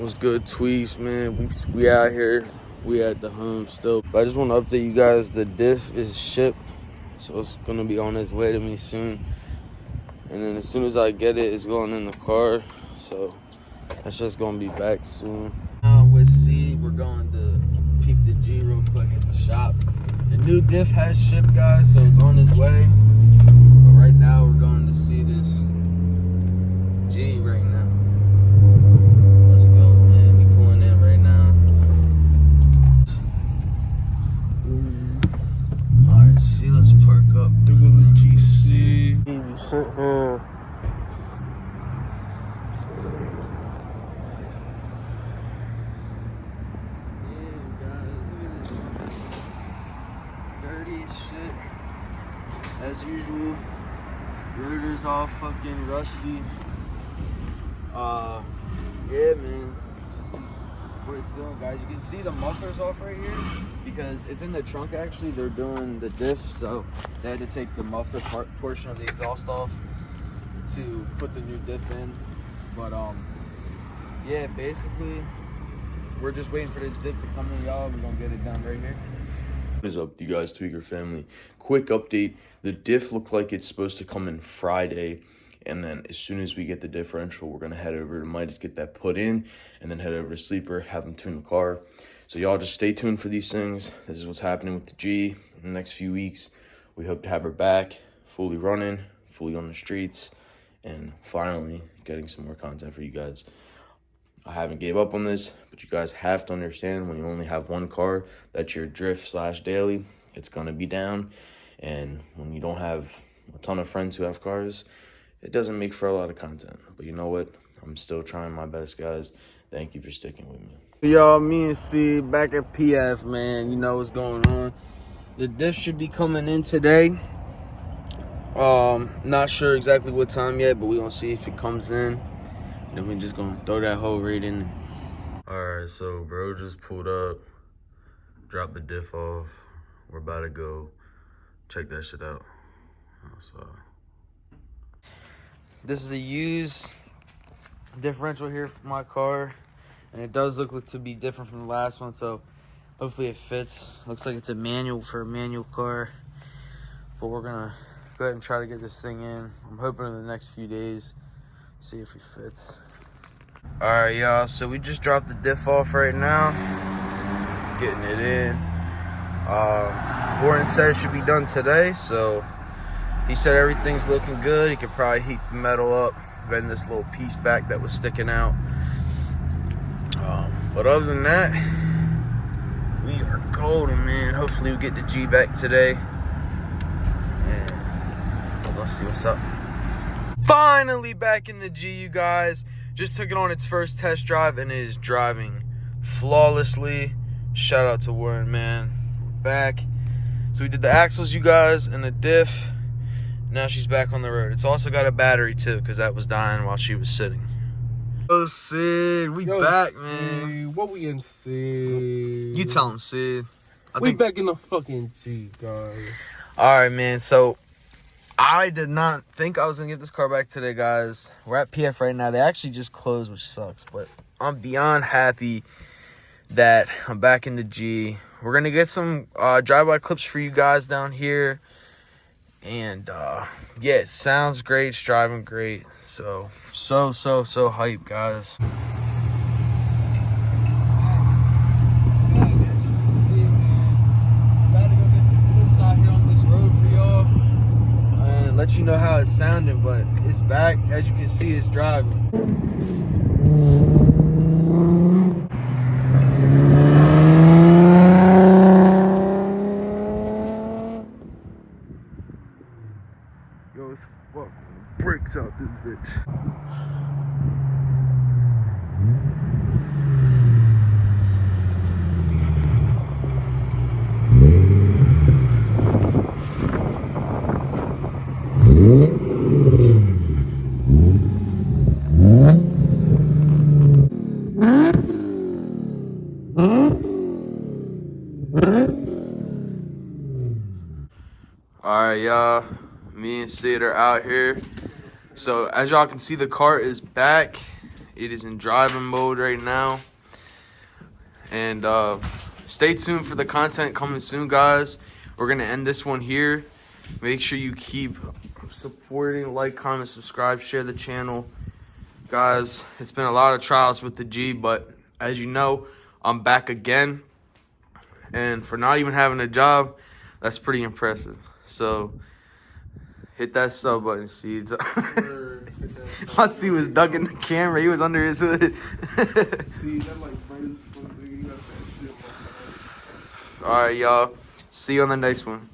What's good, Tweaks, man? We out here. We at the home still. But I just want to update you guys. The diff is shipped, so it's gonna be on its way to me soon. And then as soon as I get it, it's going in the car. So that's just gonna be back soon. Now with C, we're going to peep the G real quick at the shop. The new diff has shipped, guys, so it's on its way. But right now, we're going to see this G right now. Let's go, man. We pulling in right now. Alright, C, let's park up. Double GC. Baby, sit here. Shit, as usual. Rotor's all fucking rusty. Yeah, man, this is what it's doing, guys. You can see the muffler's off right here because it's in the trunk. Actually, they're doing the diff, so they had to take the muffler portion of the exhaust off to put the new diff in. But yeah, basically we're just waiting for this diff to come in, y'all. We're gonna get it done right here. What is up, you guys, Tweaker family? Quick update. The diff looked like it's supposed to come in Friday, and then as soon as we get the differential, we're gonna head over to Midas, get that put in, and then head over to Sleeper, have them tune the car. So y'all just stay tuned for these things. This is what's happening with the G in the next few weeks. We hope to have her back, fully running, fully on the streets, and finally getting some more content for you guys. I haven't gave up on this, but you guys have to understand when you only have one car, that's your drift/daily, it's gonna be down. And when you don't have a ton of friends who have cars, it doesn't make for a lot of content. But you know what? I'm still trying my best, guys. Thank you for sticking with me. Y'all, me and C back at PF, man. You know what's going on. The diff should be coming in today. Not sure exactly what time yet, but we're gonna see if it comes in. Then we're just gonna throw that whole rate in. Alright, so bro just pulled up, dropped the diff off. We're about to go check that shit out. So this is a used differential here for my car, and it does look to be different from the last one, so hopefully it fits. Looks like it's a manual for a manual car, but we're gonna go ahead and try to get this thing in. I'm hoping in the next few days, see if it fits. All right, y'all, so we just dropped the diff off right now, getting it in. Warren said it should be done today, so he said everything's looking good. He could probably heat the metal up, bend this little piece back that was sticking out. But other than that, we are golden, man. Hopefully we get the G back today, and we'll see what's up. Finally back in the G, you guys. Just took it on its first test drive, and it is driving flawlessly. Shout out to Warren, man. We're back. So we did the axles, you guys, and the diff. Now she's back on the road. It's also got a battery too, because that was dying while she was sitting. Oh, Sid, we back, man. What we in, Sid? You tell him, Sid. We back in the fucking G, guys. All right, man. So I did not think I was going to get this car back today, guys. We're at PF right now. They actually just closed, which sucks. But I'm beyond happy that I'm back in the G. We're going to get some drive-by clips for you guys down here. And, yeah, it sounds great. It's driving great. So hype, guys. Let you know how it's sounding, but it's back. As you can see, it's driving. Yo, it's fucking breaks out this bitch. Alright, y'all, me and Sid are out here. So as y'all can see, the car is back. It is in driving mode right now. And stay tuned for the content coming soon, guys. We're going to end this one here. Make sure you keep supporting, like, comment, subscribe, share the channel. Guys, it's been a lot of trials with the G, but as you know, I'm back again. And for not even having a job, that's pretty impressive. So hit that sub button, Seeds. My C was ducking the camera. He was under his hood. All right, y'all. See you on the next one.